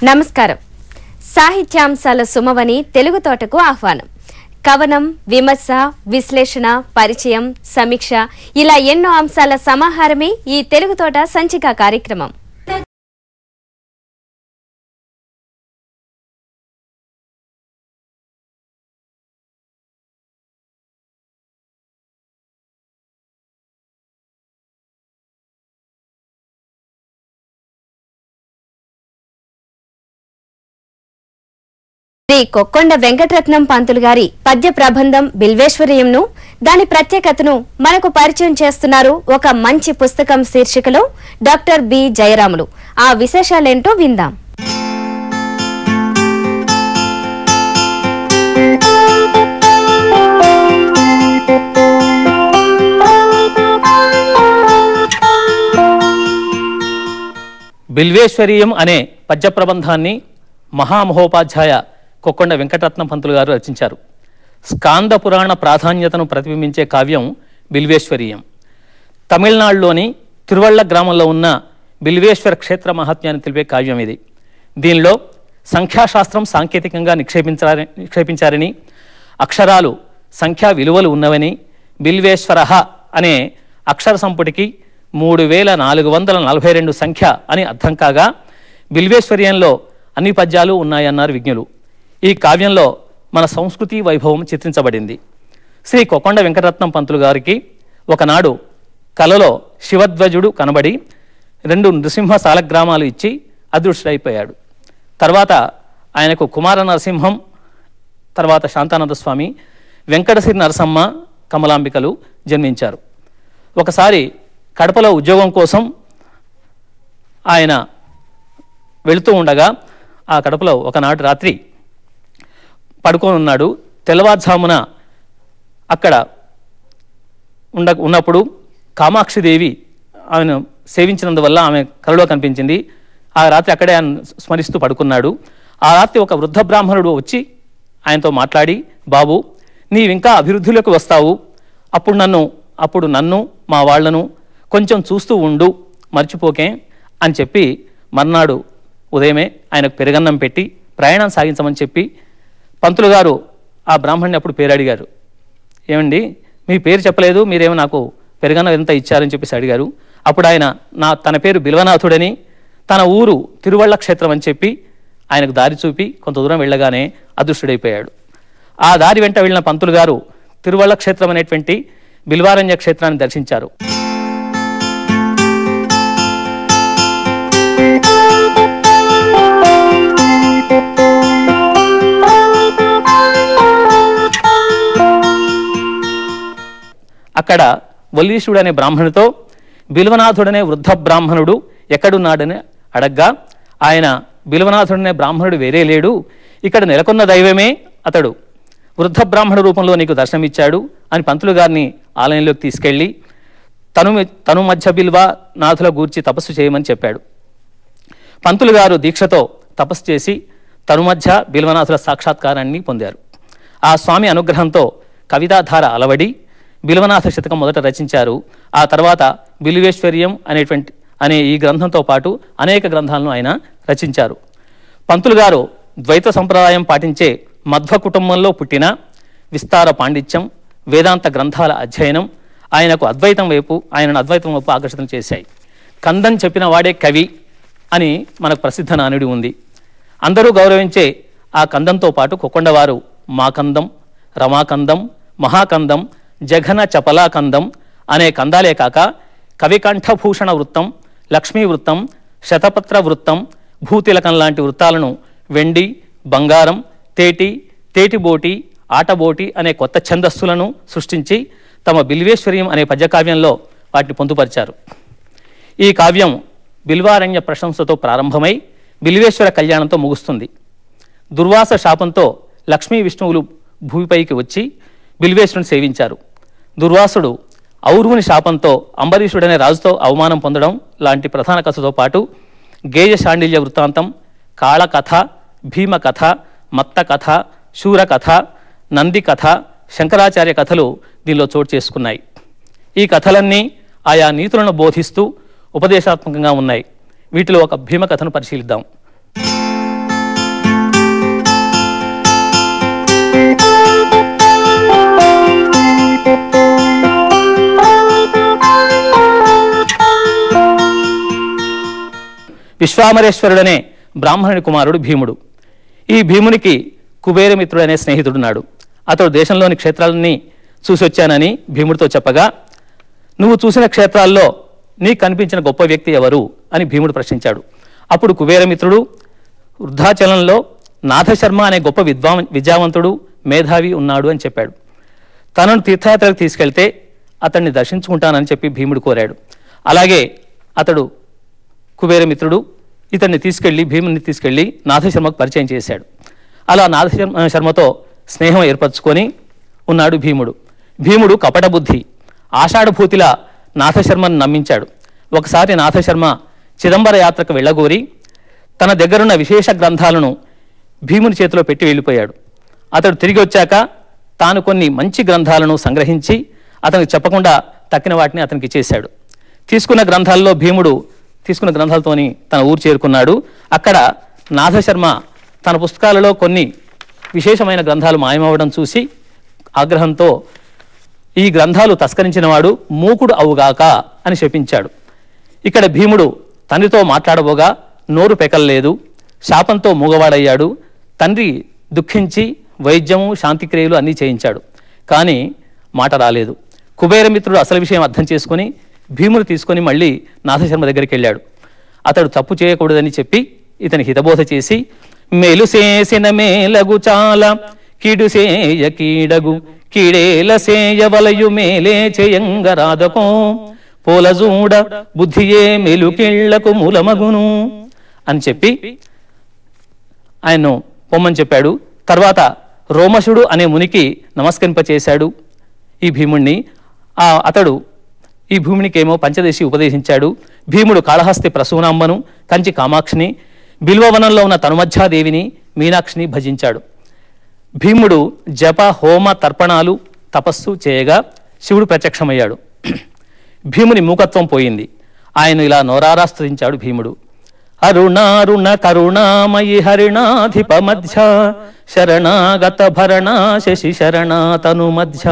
నమస్కారం. సాహిత్యాంశాల సుమవని తెలుగు తోటకు ఆహ్వానం. కవనం, విమర్శ, విశ్లేషణ, పరిచయం, సమీక్ష ఇలా ఎన్నో అంశాల సమాహారమే ఈ తెలుగు తోట సంచిక కార్యక్రమం. శ్రీ కొక్కొండ వెంకటరత్నం పంతులు గారి పద్య ప్రబంధం బిల్వేశ్వరీయంను, దాని ప్రత్యేకతను మనకు పరిచయం చేస్తున్నారు ఒక మంచి పుస్తకం శీర్షికలో డాక్టర్ బి జయరాములు. ఆ విశేషాలేంటో విందాం. బిల్వేశ్వరీయం అనే పద్య ప్రబంధాన్ని మహామహోపాధ్యాయ కొక్కొండ వెంకటరత్నం పంతులు గారు రచించారు. స్కాంద పురాణ ప్రాధాన్యతను ప్రతిబింబించే కావ్యం బిల్వేశ్వరీయం. తమిళనాడులోని తిరువళ్ళ గ్రామంలో ఉన్న బిల్వేశ్వర క్షేత్ర మహాత్మ్యాన్ని తెలిపే కావ్యం ఇది. దీనిలో సంఖ్యాశాస్త్రం సాంకేతికంగా నిక్షేపించారని, అక్షరాలు సంఖ్యా విలువలు ఉన్నవని, బిల్వేశ్వర అనే అక్షర సంపుటికి 3442 సంఖ్య అని అర్థం కాగా బిల్వేశ్వరీయంలో అన్ని పద్యాలు ఉన్నాయన్నారు విజ్ఞులు. ఈ కావ్యంలో మన సంస్కృతి వైభవం చిత్రించబడింది. శ్రీ కొక్కొండ వెంకటరత్నం పంతులు గారికి ఒకనాడు కలలో శివధ్వజుడు కనబడి 2 నృసింహ సాలగ్రామాలు ఇచ్చి అదృష్టుడైపోయాడు. తర్వాత ఆయనకు కుమార నరసింహం, తర్వాత శాంతానంద స్వామి, వెంకటసిరి నరసమ్మ, కమలాంబికలు జన్మించారు. ఒకసారి కడపలో ఉద్యోగం కోసం ఆయన వెళుతూ ఉండగా ఆ కడపలో ఒకనాటి రాత్రి పడుకొని ఉన్నాడు. తెల్లవారుజామున అక్కడ ఉన్నప్పుడు కామాక్షిదేవి ఆమెను సేవించినందువల్ల ఆమె కలలో కనిపించింది. ఆ రాత్రి అక్కడే ఆయన స్మరిస్తూ పడుకున్నాడు. ఆ రాత్రి ఒక వృద్ధ బ్రాహ్మణుడు వచ్చి ఆయనతో మాట్లాడి, బాబు నీవింకా అభివృద్ధిలోకి వస్తావు, అప్పుడు నన్ను మా వాళ్లను కొంచెం చూస్తూ ఉండు, మర్చిపోకే అని చెప్పి మర్నాడు ఉదయమే ఆయనకు పెరుగన్నం పెట్టి ప్రయాణం సాగించమని చెప్పి పంతులు గారు ఆ బ్రాహ్మణ్ణి అప్పుడు పేరు అడిగారు. ఏమండి మీ పేరు చెప్పలేదు, మీరేమో నాకు పెరుగన్నం ఎంత ఇచ్చారని చెప్పేసి అడిగారు. అప్పుడు ఆయన తన పేరు బిల్వనాథుడని, తన ఊరు తిరువళ్ళ క్షేత్రం అని చెప్పి ఆయనకు దారి చూపి కొంత దూరం వెళ్ళగానే అదృష్టుడైపోయాడు. ఆ దారి వెంట వెళ్ళిన పంతులు గారు తిరువళ్ళ క్షేత్రం అనేటువంటి బిల్వారణ్య క్షేత్రాన్ని దర్శించారు. అక్కడ వల్లీశుడు అనే బ్రాహ్మణుడితో బిల్వనాథుడనే వృద్ధ బ్రాహ్మణుడు ఎక్కడున్నాడని అడగ్గా, ఆయన బిల్వనాథుడనే బ్రాహ్మణుడు వేరే లేడు, ఇక్కడ నెలకొన్న దైవమే అతడు, వృద్ధ బ్రాహ్మణ రూపంలో నీకు దర్శనమిచ్చాడు అని పంతులు గారిని ఆలయంలోకి తీసుకెళ్ళి తను మధ్య బిల్వ నాథుల గూర్చి తపస్సు చేయమని చెప్పాడు. పంతులు గారు దీక్షతో తపస్సు చేసి తను మధ్య బిల్వనాథుల సాక్షాత్కారాన్ని పొందారు. ఆ స్వామి అనుగ్రహంతో కవితాధార అలవడి బిల్వనాథ శతకం మొదట రచించారు. ఆ తర్వాత బిల్వేశ్వరీయం అనే ఈ గ్రంథంతో పాటు అనేక గ్రంథాలను ఆయన రచించారు. పంతులు గారు ద్వైత సంప్రదాయం పాటించే మధ్వ కుటుంబంలో పుట్టిన విస్తార పాండిత్యం, వేదాంత గ్రంథాల అధ్యయనం ఆయనను అద్వైతం వైపు ఆకర్షితం చేశాయి. కందం చెప్పిన వాడే కవి అని మనకు ప్రసిద్ధ నానుడి ఉంది. అందరూ గౌరవించే ఆ కందంతో పాటు కొక్కొండవారు మాకందం, రమాకందం, మహాకందం, జఘన చపలాకందం అనే కందాలే కాక కవికంఠభూషణ వృత్తం, లక్ష్మీ వృత్తం, శతపత్ర వృత్తం, భూతిలకం లాంటి వృత్తాలను వెండి, బంగారం, తేటిబోటి, ఆటబోటి అనే కొత్త ఛందస్సులను సృష్టించి తమ బిల్వేశ్వరీయం అనే పద్యకావ్యంలో వాటిని పొందుపరిచారు. ఈ కావ్యం బిల్వారణ్య ప్రశంసతో ప్రారంభమై బిల్వేశ్వర కళ్యాణంతో ముగుస్తుంది. దుర్వాస శాపంతో లక్ష్మీ విష్ణువులు భూమిపైకి వచ్చి బిల్వేశ్వరుని సేవించారు. దుర్వాసుడు ఔరువుని శాపంతో అంబరీషుడనే రాజుతో అవమానం పొందడం లాంటి ప్రధాన కథతో పాటు గేయ శాండిల్య వృత్తాంతం, కాళకథ, భీమ కథ, మత్త కథ, శూర కథ, నంది కథ, శంకరాచార్య కథలు దీనిలో చోటు చేసుకున్నాయి. ఈ కథలన్నీ ఆయా నీతులను బోధిస్తూ ఉపదేశాత్మకంగా ఉన్నాయి. వీటిలో ఒక భీమ కథను పరిశీలిద్దాం. విశ్వామరేశ్వరుడనే బ్రాహ్మణుని కుమారుడు భీముడు. ఈ భీమునికి కుబేరమిత్రుడు అనే స్నేహితుడున్నాడు. అతడు దేశంలోని క్షేత్రాలన్నీ చూసి వచ్చానని భీముడితో చెప్పగా, నువ్వు చూసిన క్షేత్రాల్లో నీకు కనిపించిన గొప్ప వ్యక్తి ఎవరు అని భీముడు ప్రశ్నించాడు. అప్పుడు కుబేరమిత్రుడు, వృద్ధాచలంలో నాథశర్మ అనే గొప్ప విద్యావంతుడు మేధావి ఉన్నాడు అని చెప్పాడు. తనను తీర్థయాత్రకు తీసుకెళ్తే అతన్ని దర్శించుకుంటానని చెప్పి భీముడు కోరాడు. అలాగే అతడు కుబేరమిత్రుడు భీముని తీసుకెళ్లి నాథశర్మకు పరిచయం చేశాడు. అలా నాథశర్మతో స్నేహం ఏర్పరచుకొని ఉన్నాడు భీముడు. భీముడు కపట బుద్ధి, ఆషాఢభూతిలా నాథశర్మను నమ్మించాడు. ఒకసారి నాథశర్మ చిదంబర యాత్రకు వెళ్ళగోరి తన దగ్గరున్న విశేష గ్రంథాలను భీముని చేతిలో పెట్టి వెళ్ళిపోయాడు. అతడు తిరిగి వచ్చాక తాను కొన్ని మంచి గ్రంథాలను సంగ్రహించి అతనికి చెప్పకుండా తక్కిన వాటిని అతనికి ఇచ్చేశాడు. తీసుకున్న గ్రంథాలతోని తన ఊరు చేరుకున్నాడు. అక్కడ నాథశర్మ తన పుస్తకాలలో కొన్ని విశేషమైన గ్రంథాలు మాయమవడం చూసి ఆగ్రహంతో ఈ గ్రంథాలు తస్కరించిన వాడు మూకుడు అవుగాక అని శపించాడు. ఇక్కడ భీముడు తండ్రితో మాట్లాడబోగా నోరు పెకల్లేదు, శాపంతో మూగవాడయ్యాడు. తండ్రి దుఃఖించి వైద్యము శాంతిక్రియలు అన్నీ చేయించాడు, కానీ మాట రాలేదు. కుబేరమిత్రుడు అసలు విషయం అర్థం చేసుకుని భీముడు తీసుకొని మళ్ళీ నాథశర్మ దగ్గరికి వెళ్ళాడు. అతడు తప్పు చేయకూడదని చెప్పి ఇతని హితబోధ చేసి, మేలు చేసిన మేలగు చాలా, కీడు సేయ కీడగు, కీడేల సేయవలయు మేలే చేయంగరాదకో, పోలజూడ బుద్ధియే మెలుకిళ్లకు మూలమగును అని చెప్పి ఆయన్ను పొమ్మని చెప్పాడు. తర్వాత రోమశుడు అనే మునికి నమస్కరింపచేశాడు ఈ భీముణ్ణి. అతడు ఈ భూమినికేమో పంచదశి ఉపదేశించాడు. భీముడు కాళహస్తి ప్రసూనాంబను, కంచి కామాక్షిని, బిల్వవనంలో ఉన్న తనుమధ్యాదేవిని, మీనాక్షిని భజించాడు. భీముడు జప హోమ తర్పణాలు తపస్సు చేయగా శివుడు ప్రత్యక్షమయ్యాడు. భీముని మూకత్వం పోయింది. ఆయన ఇలా నోరారా స్తుతించాడు భీముడు. అరుణారుణ కరుణామయి హరిణాధిప మధ్య, శరణాగత భరణా శశి శరణాతను మధ్య,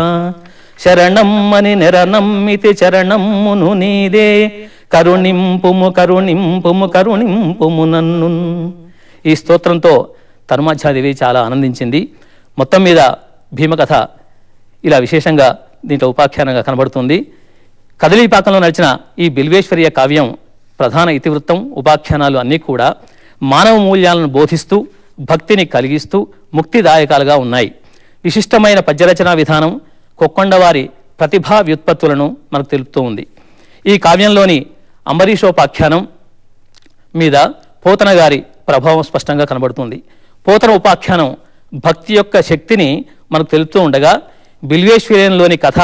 శరణమ్మని నిరనమ్మితి చరణమ్మును నీదే, కరుణింపుము కరుణింపుము కరుణింపుము నన్ను. ఈ స్తోత్రంతో తనుమధ్యాదేవి చాలా ఆనందించింది. మొత్తం మీద భీమకథ ఇలా విశేషంగా దీంట్లో ఉపాఖ్యానంగా కనబడుతుంది. కదలీపాకంలో నడిచిన ఈ బిల్వేశ్వరీయ కావ్యం ప్రధాన ఇతివృత్తం, ఉపాఖ్యానాలు అన్నీ కూడా మానవ మూల్యాలను బోధిస్తూ భక్తిని కలిగిస్తూ ముక్తిదాయకాలుగా ఉన్నాయి. విశిష్టమైన పద్యరచనా విధానం కొక్కొండవారి ప్రతిభా వ్యుత్పత్తులను మనకు తెలుపుతూ ఉంది. ఈ కావ్యంలోని అంబరీషోపాఖ్యానం మీద పోతన గారి ప్రభావం స్పష్టంగా కనబడుతుంది. పోతన ఉపాఖ్యానం భక్తి యొక్క శక్తిని మనకు తెలుపుతూ ఉండగా, బిల్వేశ్వరీయంలోని కథ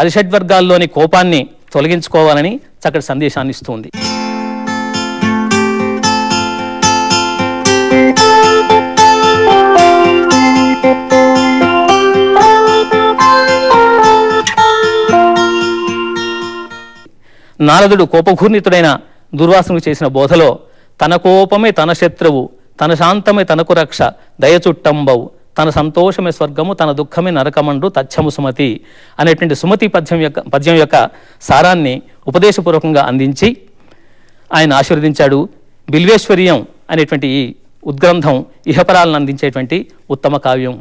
అరిషడ్వర్గాల్లోని కోపాన్ని తొలగించుకోవాలని చక్కటి సందేశాన్ని ఇస్తుంది. నారదుడు కోపఘూర్ణితుడైన దుర్వాసునికి చేసిన బోధలో తన కోపమే తన శత్రువు, తన శాంతమే తనకు రక్ష, దయచుట్టంబవు, తన సంతోషమే స్వర్గము, తన దుఃఖమే నరకమండు తచ్చము సుమతి అనేటువంటి సుమతి పద్యం యొక్క సారాన్ని ఉపదేశపూర్వకంగా అందించి ఆయన ఆశీర్వదించాడు. బిల్వేశ్వరీయం అనేటువంటి ఈ ఉద్గ్రంథం ఇహపరాలను అందించేటువంటి ఉత్తమ కావ్యం.